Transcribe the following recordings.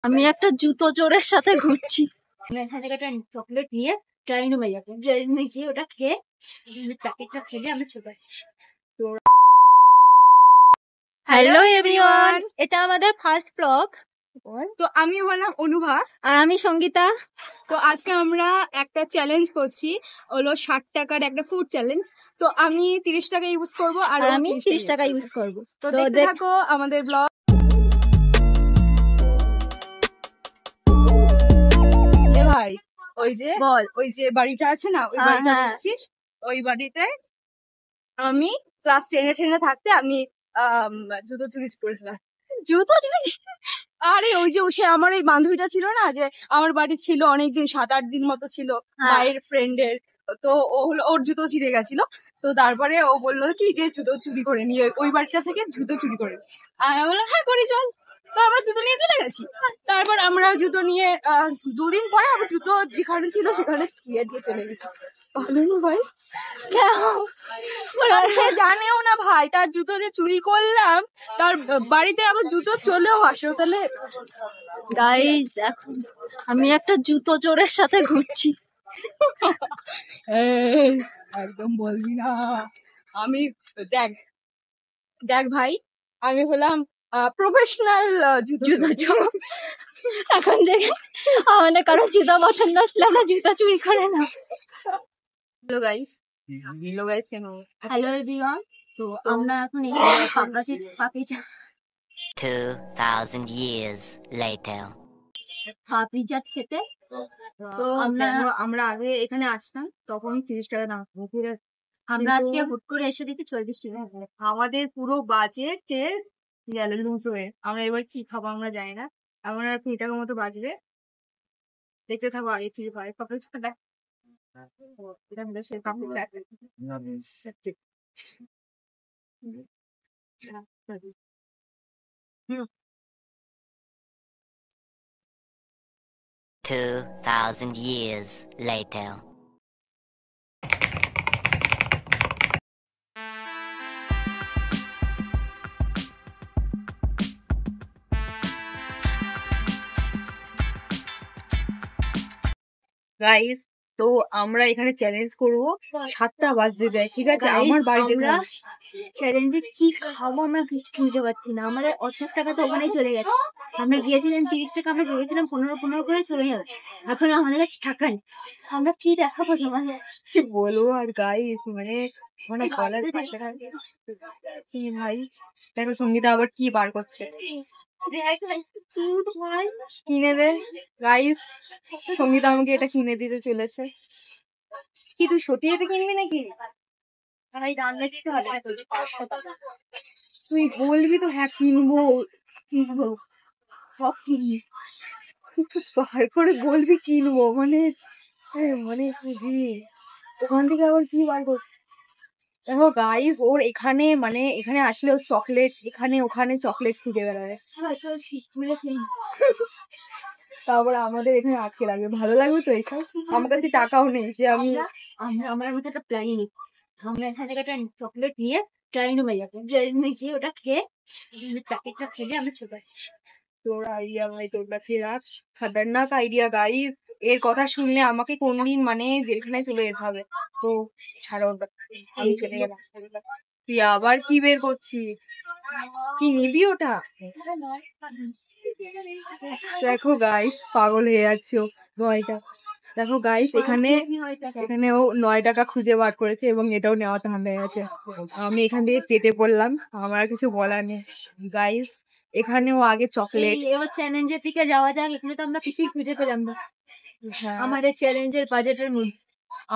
আমি একটা জুতো চোরের সাথে ঘুরছি। এখান থেকে একটা চকলেট নিয়ে ট্রাইনুমে যাবো, ট্রাইনুমে গিয়ে ওটা খেয়ে প্যাকেটটা ফেলে আমি চলে আসছি। হ্যালো এভরিওয়ান, এটা আমাদের ফার্স্ট ব্লগ। তো আমি হলাম অনুভা আর আমি সঙ্গীতা। তো আজকে আমরা একটা চ্যালেঞ্জ করছি, হলো 60 টাকার একটা ফুড চ্যালেঞ্জ। তো আমি 30 টাকা ইউজ করবো আর আমি 30 টাকা ইউজ করবো। তো দেখতে থাকো আমাদের ব্লগ। এ ভাই, ওই যে বল, ওই যে বাড়িটা আছে না, ওই বাড়িটা দেখছিস, ওই বাড়িটায় আমি ক্লাস 10-এ থাকতে আমি জুতো চুরি করেছিলাম। জুতো চুরি? আরে ওই যে সে আমার এই বান্ধবীটা ছিল না, যে আমার বাড়ি ছিল অনেকদিন, 7-8 দিন মতো ছিল মায়ের ফ্রেন্ডের। তো ও হলো, ওর জুতো ছিঁড়ে গেছিল। তো তারপরে ও বললো কি যে জুতো চুরি করে নিয়ে ওই বাড়িটা থেকে জুতো চুরি করে। আমি বললাম হ্যাঁ করি চল। তো আমরা জুতো নিয়ে চলে গেছি। তারপর আমরা জুতো নিয়ে 2 দিন পরে আমরা জুতো যেখানে ছিল সেখানে ধুয়ে দিয়ে চলে গেছি। ভালো না ভাই? সে জানেও না ভাই তার জুতো যে চুরি করলাম, তার বাড়িতে আবার জুতো চলেও আসে। তাহলে গাইস, এখন আমি একটা জুতো চোরের সাথে ঘুরছি। একদম বলবি না। আমি দেখ দেখ ভাই, আমি হলাম প্রফেশনাল জুতো চোর। এখন দেখে আমাদের কারো জুতা পছন্দ আসলে আমরা জুতা চুরি করে না। Hello guys, hello everyone. তো আমরা এখন এখানে পাপড়ি চাট 2000 years later. পাপড়ি চাট খেতে। তো আমরা আগে এখানে আসতাম, তখন 30 টাকা দাম। আমরা আজকে হুট করে এসে দেখি 40 টাকা। আমাদের পুরো বাজেট গেল লুজ হয়ে। আমরা এবার কি খাবো আমরা জানি না। এমন আর 3 টাকার মতো বাজবে। দেখতে থাকো আগে কি হয়। পাপড়ি চাট দেখ, এটা হলো সেই পাপড়ি চাট। 2000 years later. গাইস, তো আমরা এখানে চ্যালেঞ্জ করবো 7টা বাজতে যায়, ঠিক আছে? আমার বাড়িতে চ্যালেঞ্জে কি খাবো আমরা কিছু খুঁজে পাচ্ছি না। আমাদের অর্ধেক টাকা তো ওখানেই চলে গেছে। আমরা গিয়েছিলাম 30 টাকা, আমরা ভেবেছিলাম 15 করে চলে যাবে। এখন আমাদের কাছে টাকা নেই, আমরা কি দেখাবো তোমাদের? কি বলবো আর গাইস, মানে গলার ভাষা কি ভাই। দেখো সঙ্গীতা আবার কি বার করছে, কিনে দে গাইস। সঙ্গীতা আমাকে এটা কিনে দিতে চলেছে। কি তুই সত্যি এটা কিনবি নাকি? ভাই রান্না দিতে হবে, তুই বলবি তো হ্যাঁ কিনবো কিনবো, সব কিনবি। তো সহায় করে বলবি কিনবো, মানে মানে ওখান থেকে আবার কি বার করছিস? দেখো গাইস, ওর এখানে মানে এখানে আসলে ওর চকলেট, এখানে ওখানে চকলেট খুঁজে বেড়ায়। তারপরে আমাদের এখানে আটকে লাগবে। ভালো লাগবে তো এখানে? আমার কাছে টাকাও নেই যে আমি আমার মধ্যে একটা প্ল্যানিং। আমরা এখান থেকে একটা চকলেট নিয়ে ট্রাইনুমে যাবো, ট্রাইনুমে গিয়ে ওটা খেয়ে প্যাকেটটা ফেলে আমি চলে আসছি। তোর আইডিয়া ভাই, তোর কাছে রাখ, খতরনাক আইডিয়া গাইস। এর কথা শুনলে আমাকে কোনদিন মানে জেলখানায় চলে যেতে হবে। তো ছাড়ো, আমি চলে গেলাম। তুই আবার কি বের করছিস? কি নিবি ওটা? দেখো গাইস, পাগল হয়ে যাচ্ছে ও। 9 টাকা দেখো গাইস, এখানে ও 9 টাকা খুঁজে বার করেছে এবং এটাও নেওয়া ধান্দা হয়ে গেছে। আমি এখান থেকে কেটে পড়লাম, আমার আর কিছু বলার নেই গাইস। এখানেও আগে চকলেট। এবার চ্যালেঞ্জের দিকে যাওয়া যাক। এখানে তো আমরা কিছুই খুঁজে পেলাম না আমাদের চ্যালেঞ্জের বাজেটের মধ্যে।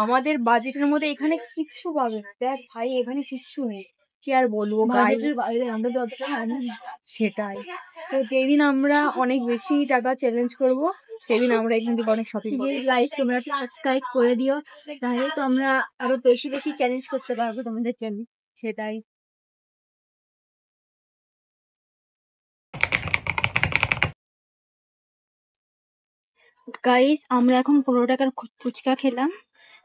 আমাদের বাজেটের মধ্যে এখানে কিচ্ছু পাবে না। দেখ ভাই, এখানে কিচ্ছু নেই, কি আর বলবো। বাজেটের বাইরে আমরা তো অতটা জানি না। সেটাই তো, যেদিন আমরা অনেক বেশি টাকা চ্যালেঞ্জ করব সেদিন আমরা এখান থেকে অনেক শপিং করবো। গাইস, তোমরা একটু সাবস্ক্রাইব করে দিও, তাহলে তো আমরা আরো বেশি বেশি চ্যালেঞ্জ করতে পারবো তোমাদের জন্য। সেটাই। গাইস, আমরা এখন 15 টাকার ফুচকা খেলাম।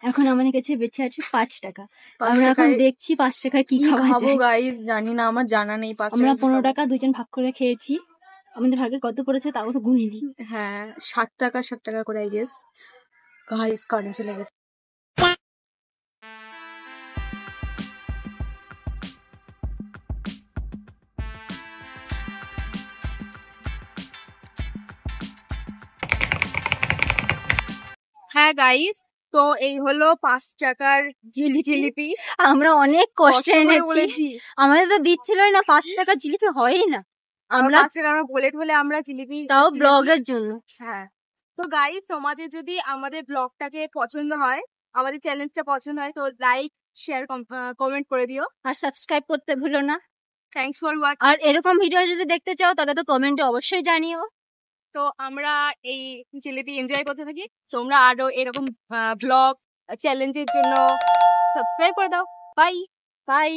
এখন আমাদের কাছে বেঁচে আছে 5 টাকা। আমরা এখন দেখছি 5 টাকায় কি খাবো গাইস, জানি না, আমার জানা নেই। আমরা 15 টাকা দুজন ভাগ করে খেয়েছি। আমাদের ভাগে কত পড়েছে তাও তো গুনিনি। হ্যাঁ 7 টাকা করে আই গেস। গাইস কারেন্ট চলে গেছে। হ্যাঁ গাইস, তো এই হলো 5 টাকার জিলিপি। আমরা অনেক কষ্টে কষ্ট করে এনেছি, বলেছি। আমাদের তো দিচ্ছিলই না, 5 টাকা জিলিপি হয়ই না। আমরা আমরা 5 টাকা আমরা বলে আমরা জিলিপি তাও কিনেছি। ব্লগের জন্য। হ্যাঁ, তো গাইস তোমাদের যদি আমাদের ব্লগটাকে পছন্দ হয়, আমাদের চ্যালেঞ্জটা পছন্দ হয়, তো লাইক শেয়ার কমেন্ট করে দিও। আর সাবস্ক্রাইব করতে ভুলো না। Thanks for watching. আর এরকম ভিডিও যদি দেখতে চাও তাহলে তো কমেন্টে অবশ্যই জানিও। তো আমরা এই জিলিপি এনজয় করতে থাকি, তোমরা আরো এরকম ব্লগ চ্যালেঞ্জের জন্য সাবস্ক্রাইব করে দাও। বাই। বাই।